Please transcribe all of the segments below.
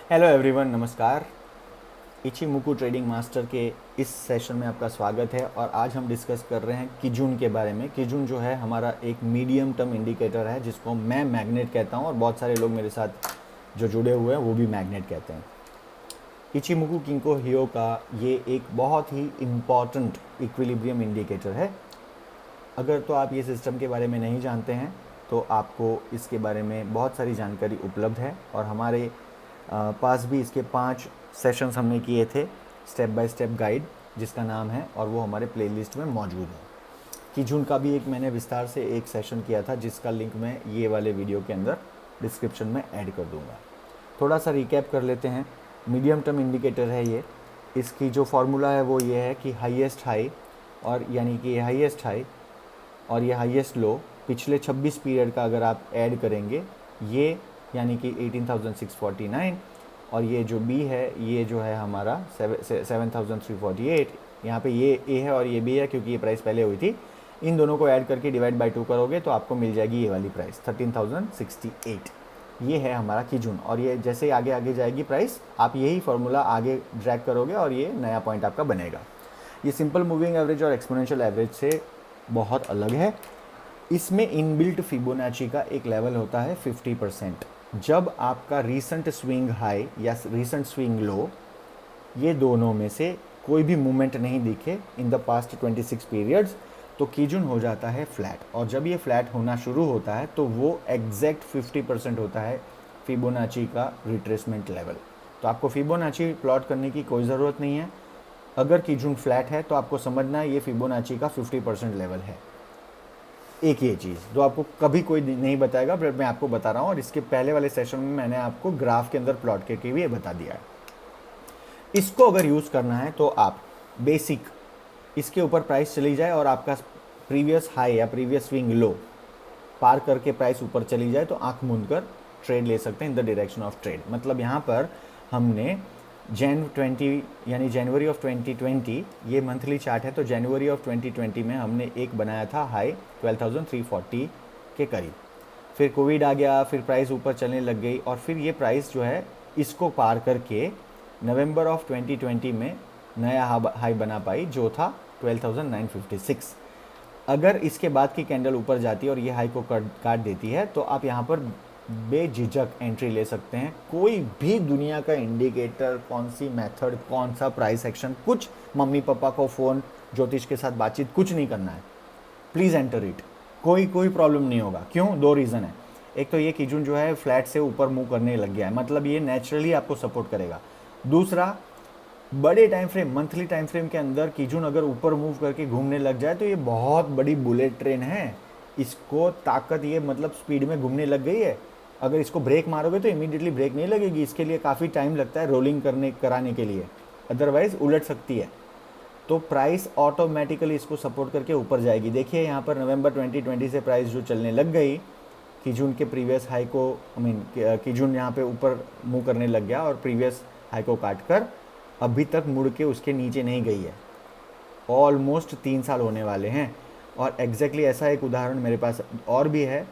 Hello everyone, नमस्कार। इचिमुकु trading master के इस सेशन में आपका स्वागत है। और आज हम डिस्कस कर रहे हैं किजुन के बारे में। किजुन जो है हमारा एक मीडियम टर्म इंडिकेटर है, जिसको मैं मैग्नेट कहता हूं और बहुत सारे लोग मेरे साथ जो जुड़े हुए हैं वो भी मैग्नेट कहते हैं। इचिमुकु किंको हियो का ये एक बहुत ही इम्पॉर्टेंट इक्विलिब्रियम इंडिकेटर है। अगर तो आप ये सिस्टम के बारे में नहीं जानते हैं तो आपको इसके बारे में बहुत सारी जानकारी उपलब्ध है, और हमारे पास भी इसके 5 सेशंस हमने किए थे, स्टेप बाय स्टेप गाइड जिसका नाम है, और वो हमारे प्लेलिस्ट में मौजूद है। किजुन का भी एक मैंने विस्तार से एक सेशन किया था, जिसका लिंक मैं ये वाले वीडियो के अंदर डिस्क्रिप्शन में ऐड कर दूंगा। थोड़ा सा रिकैप कर लेते हैं। मीडियम टर्म इंडिकेटर है ये। इसकी जो फार्मूला है वो ये है कि हाईएस्ट हाई, और यानी कि हाईएस्ट हाई और ये हाईएस्ट लो पिछले 26 पीरियड का अगर आप ऐड करेंगे, ये यानी कि 18,649, और ये जो बी है ये जो है हमारा 7,348। यहाँ पे ये ए है और ये बी है क्योंकि ये प्राइस पहले हुई थी। इन दोनों को ऐड करके डिवाइड बाय 2 करोगे तो आपको मिल जाएगी ये वाली प्राइस 13,068। ये है हमारा किजुन, और ये जैसे आगे आगे जाएगी प्राइस, आप यही फार्मूला आगे ड्रैग करोगे और ये नया पॉइंट आपका बनेगा। ये सिंपल मूविंग एवरेज और एक्सपोनेंशियल एवरेज से बहुत अलग है। इसमें इनबिल्ट फिबोनाची का एक लेवल होता है 50%। जब आपका रीसेंट स्विंग हाई या रीसेंट स्विंग लो, ये दोनों में से कोई भी मूवमेंट नहीं दिखे इन द पास्ट 26 पीरियड्स, तो किजुन हो जाता है फ्लैट। और जब ये फ्लैट होना शुरू होता है तो वो एग्जैक्ट 50% होता है फिबोनाची का रिट्रेसमेंट लेवल। तो आपको फिबोनाची प्लॉट करने की कोई ज़रूरत नहीं है। अगर किजुन फ्लैट है तो आपको समझना है ये फिबोनाची का 50% लेवल है। एक ये चीज़ जो आपको कभी कोई नहीं बताएगा, बट मैं आपको बता रहा हूँ, और इसके पहले वाले सेशन में मैंने आपको ग्राफ के अंदर प्लॉट करके भी ये बता दिया है। इसको अगर यूज़ करना है तो आप बेसिक इसके ऊपर प्राइस चली जाए और आपका प्रीवियस हाई या प्रीवियस स्विंग लो पार करके प्राइस ऊपर चली जाए तो आंख मूंद कर ट्रेड ले सकते हैं इन द डायरेक्शन ऑफ ट्रेड। मतलब यहाँ पर हमने यानी जनवरी ऑफ 2020, ये मंथली चार्ट है, तो जनवरी ऑफ 2020 में हमने एक बनाया था हाई 12,340 के करीब। फिर कोविड आ गया, फिर प्राइस ऊपर चलने लग गई, और फिर ये प्राइस जो है इसको पार करके नवंबर ऑफ 2020 में नया हाई बना पाई जो था 12,956। अगर इसके बाद की कैंडल ऊपर जाती है और ये हाई को काट देती है तो आप यहाँ पर बेझिझक एंट्री ले सकते हैं। कोई भी दुनिया का इंडिकेटर, कौन सी मेथड, कौन सा प्राइस एक्शन, कुछ मम्मी पापा को फ़ोन, ज्योतिष के साथ बातचीत, कुछ नहीं करना है। Please enter it. कोई प्रॉब्लम नहीं होगा। क्यों? 2 रीज़न है। एक तो ये किजुन जो है फ्लैट से ऊपर मूव करने लग गया है, मतलब ये नेचुरली आपको सपोर्ट करेगा। दूसरा, बड़े time frame, monthly time frame के अंदर किजुन अगर ऊपर मूव करके घूमने लग जाए तो ये बहुत बड़ी बुलेट ट्रेन है। इसको ताकत, ये मतलब स्पीड में घूमने लग गई है। अगर इसको ब्रेक मारोगे तो इमीडिएटली ब्रेक नहीं लगेगी, इसके लिए काफ़ी टाइम लगता है रोलिंग कराने के लिए, अदरवाइज उलट सकती है। तो प्राइस ऑटोमेटिकली इसको सपोर्ट करके ऊपर जाएगी। देखिए यहाँ पर नवंबर 2020 से प्राइस जो चलने लग गई, किजुन के प्रीवियस हाई को, किजुन यहाँ पे ऊपर मूव करने लग गया और प्रीवियस हाई को काट कर अभी तक मुड़ के उसके नीचे नहीं गई है। ऑलमोस्ट 3 साल होने वाले हैं। और एग्जैक्टली ऐसा एक उदाहरण मेरे पास और भी है।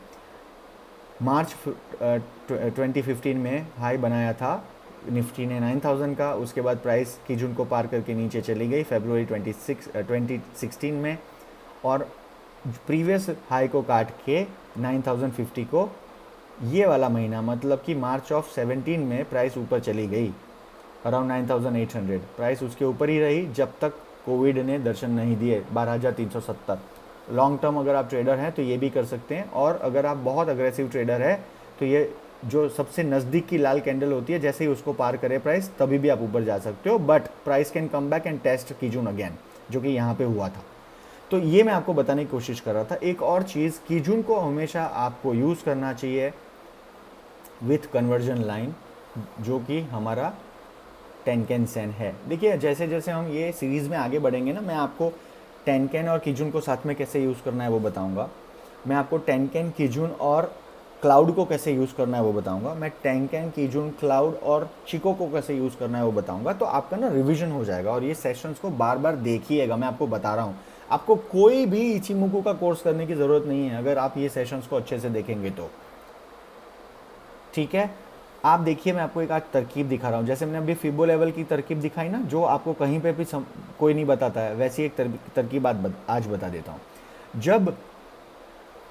मार्च 2015 में हाई बनाया था निफ्टी ने 9,000 का, उसके बाद प्राइस किजुन को पार करके नीचे चली गई फरवरी 2016 में, और प्रीवियस हाई को काट के 9,050 को ये वाला महीना, मतलब कि मार्च ऑफ 17 में प्राइस ऊपर चली गई अराउंड 9,800। प्राइस उसके ऊपर ही रही जब तक कोविड ने दर्शन नहीं दिए, 12,370। लॉन्ग टर्म अगर आप ट्रेडर हैं तो ये भी कर सकते हैं, और अगर आप बहुत अग्रेसिव ट्रेडर है तो ये जो सबसे नज़दीक की लाल कैंडल होती है, जैसे ही उसको पार करे प्राइस, तभी भी आप ऊपर जा सकते हो। But price can come back and test kijun again, जो कि यहाँ पे हुआ था। तो ये मैं आपको बताने की कोशिश कर रहा था। एक और चीज़, किजुन को हमेशा आपको यूज़ करना चाहिए विथ कन्वर्जन लाइन, जो कि हमारा टेनकेन सेन है। देखिए जैसे जैसे हम ये सीरीज़ में आगे बढ़ेंगे ना, मैं आपको टेनकेन और किजुन को साथ में कैसे यूज़ करना है वो बताऊंगा। मैं आपको टेनकेन, किजुन और क्लाउड को कैसे यूज़ करना है वो बताऊंगा। मैं टेनकेन, किजुन, क्लाउड और चिको को कैसे यूज़ करना है वो बताऊंगा। तो आपका ना रिवीजन हो जाएगा, और ये सेशंस को बार बार देखिएगा। मैं आपको बता रहा हूँ, आपको कोई भी इचिमुकु का कोर्स करने की ज़रूरत नहीं है अगर आप ये सेशंस को अच्छे से देखेंगे तो। ठीक है, आप देखिए, मैं आपको एक आज तरकीब दिखा रहा हूँ, जैसे मैंने अभी फिबो लेवल की तरकीब दिखाई ना, जो आपको कहीं पे भी कोई नहीं बताता है, वैसी एक तरकीब आज बता देता हूँ। जब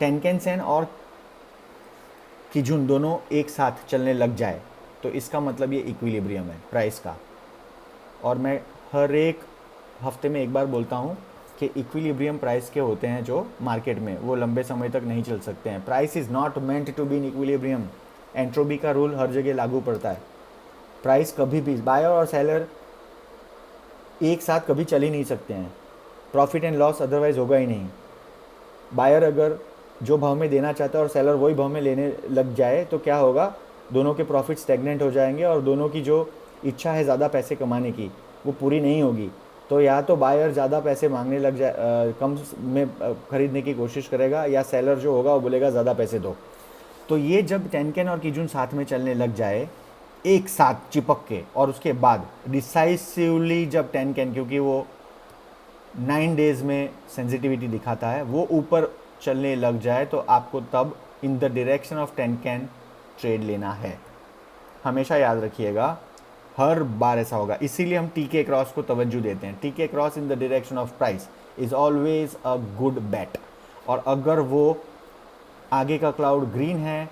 टेनकेन सेन और किजुन दोनों एक साथ चलने लग जाए तो इसका मतलब ये इक्विलिब्रियम है प्राइस का। और मैं हर एक हफ्ते में एक बार बोलता हूँ कि इक्विलिब्रियम प्राइस के होते हैं जो मार्केट में, वो लंबे समय तक नहीं चल सकते हैं। Price is not meant to be in equilibrium. Entropy का रूल हर जगह लागू पड़ता है। प्राइस कभी भी, बायर और सेलर एक साथ कभी चल ही नहीं सकते हैं, प्रॉफिट एंड लॉस अदरवाइज होगा ही नहीं। बायर अगर जो भाव में देना चाहता है और सेलर वही भाव में लेने लग जाए तो क्या होगा, दोनों के प्रॉफिट स्टैग्नेंट हो जाएंगे और दोनों की जो इच्छा है ज़्यादा पैसे कमाने की वो पूरी नहीं होगी। तो या तो बायर ज़्यादा पैसे मांगने लग जाए, कम में खरीदने की कोशिश करेगा, या सेलर जो होगा वो बोलेगा ज़्यादा पैसे दो। तो ये जब टेनकेन और किजुन साथ में चलने लग जाए एक साथ चिपक के, और उसके बाद डिसाइसिवली जब टेनकेन, क्योंकि वो 9 डेज़ में सेंसिटिविटी दिखाता है, वो ऊपर चलने लग जाए तो आपको तब in the direction of tenkan trade लेना है। हमेशा याद रखिएगा, हर बार ऐसा होगा, इसीलिए हम टीके क्रॉस को तवज्जो देते हैं। टीके cross in the direction of price is always a good bat. और अगर वो आगे का क्लाउड ग्रीन है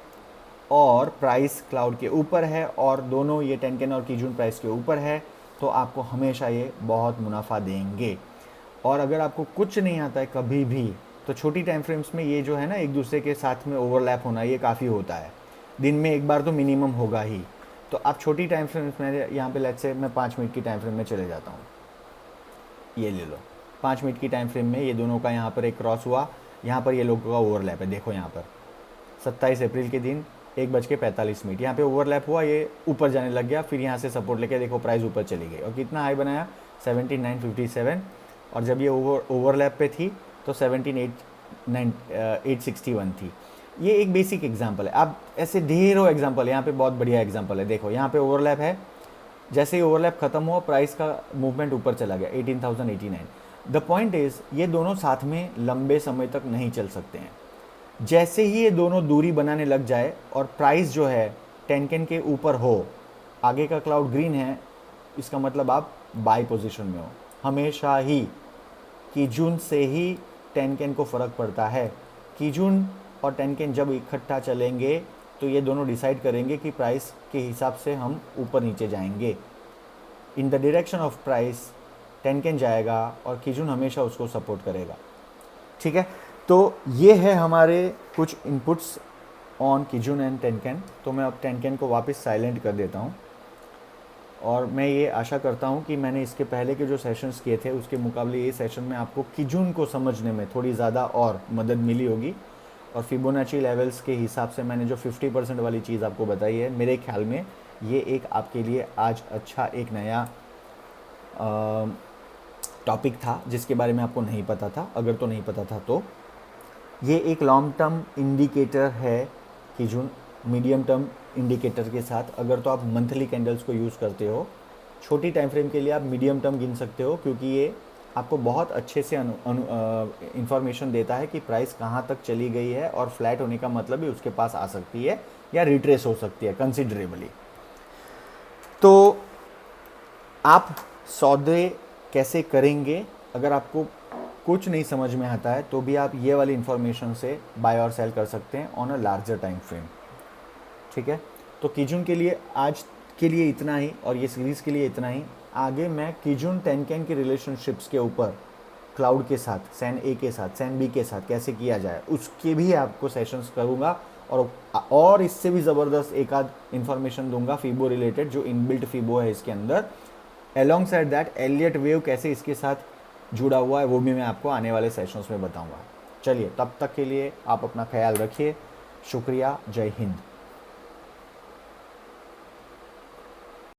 और प्राइस क्लाउड के ऊपर है और दोनों ये टेनकेन और किजुन प्राइस के ऊपर है तो आपको हमेशा ये बहुत मुनाफा देंगे। और अगर आपको कुछ नहीं आता है कभी भी, तो छोटी टाइम फ्रेम्स में ये जो है ना, एक दूसरे के साथ में ओवरलैप होना, ये काफ़ी होता है। दिन में एक बार तो मिनिमम होगा ही। तो आप छोटी टाइम फ्रेम्स में, यहाँ पे लेट्स से मैं 5 मिनट की टाइम फ्रेम में चले जाता हूँ, ये ले लो 5 मिनट की टाइम फ्रेम में ये दोनों का यहाँ पर एक क्रॉस हुआ, यहाँ पर ये लोगों का ओवरलैप है। देखो यहाँ पर 27 अप्रैल के दिन 1:45 यहाँ पे ओवरलैप हुआ, ये ऊपर जाने लग गया, फिर यहाँ से सपोर्ट लेके देखो प्राइस ऊपर चली गई और कितना हाई बनाया 17,957। और जब ये ओवरलैप पे थी तो 17,861 थी। ये एक बेसिक एग्जांपल है। अब ऐसे ढेरों एग्जांपल है, यहाँ पे बहुत बढ़िया एग्जांपल है। देखो यहाँ पे ओवरलैप है, जैसे ही ओवरलैप खत्म हुआ प्राइस का मूवमेंट ऊपर चला गया 18,089। द पॉइंट इज़, ये दोनों साथ में लंबे समय तक नहीं चल सकते हैं। जैसे ही ये दोनों दूरी बनाने लग जाए और प्राइस जो है टेनकेन के ऊपर हो, आगे का क्लाउड ग्रीन है, इसका मतलब आप बाय पोजीशन में हो। हमेशा ही किजुन से ही टेनकेन को फ़र्क पड़ता है। किजुन और टेनकेन जब इकट्ठा चलेंगे तो ये दोनों डिसाइड करेंगे कि प्राइस के हिसाब से हम ऊपर नीचे जाएंगे। In the direction of price tenkan जाएगा और किजुन हमेशा उसको सपोर्ट करेगा। ठीक है, तो ये है हमारे कुछ इनपुट्स ऑन किजुन एंड टेनकेन। तो मैं अब टेनकेन को वापस साइलेंट कर देता हूँ और मैं ये आशा करता हूँ कि मैंने इसके पहले के जो सेशंस किए थे उसके मुकाबले ये सेशन में आपको किजुन को समझने में थोड़ी ज़्यादा और मदद मिली होगी। और फिबोनाची लेवल्स के हिसाब से मैंने जो 50% वाली चीज़ आपको बताई है, मेरे ख्याल में ये एक आपके लिए आज अच्छा एक नया टॉपिक था जिसके बारे में आपको नहीं पता था। अगर तो नहीं पता था तो ये एक लॉन्ग टर्म इंडिकेटर है किजुन, मीडियम टर्म इंडिकेटर के साथ। अगर तो आप मंथली कैंडल्स को यूज़ करते हो, छोटी टाइम फ्रेम के लिए आप मीडियम टर्म गिन सकते हो, क्योंकि ये आपको बहुत अच्छे से इंफॉर्मेशन देता है कि प्राइस कहाँ तक चली गई है, और फ्लैट होने का मतलब भी उसके पास आ सकती है या रिट्रेस हो सकती है कंसिडरेबली। तो आप सौदे कैसे करेंगे, अगर आपको कुछ नहीं समझ में आता है तो भी आप ये वाली इन्फॉर्मेशन से बाय और सेल कर सकते हैं on a larger time frame. ठीक है, तो किजुन के लिए आज के लिए इतना ही और ये सीरीज़ के लिए इतना ही। आगे मैं किजुन टेनकेन की रिलेशनशिप्स के ऊपर क्लाउड के साथ, सैन ए के साथ, सैन बी के साथ कैसे किया जाए उसके भी आपको सेशंस करूँगा, और इससे भी ज़बरदस्त एक आध इन्फॉर्मेशन दूंगा फीबो रिलेटेड, जो इनबिल्ट फीबो है इसके अंदर। Alongside that Elliott wave कैसे इसके साथ जुड़ा हुआ है वो भी मैं आपको आने वाले सेशंस में बताऊंगा। चलिए, तब तक के लिए आप अपना ख्याल रखिए। शुक्रिया, जय हिंद।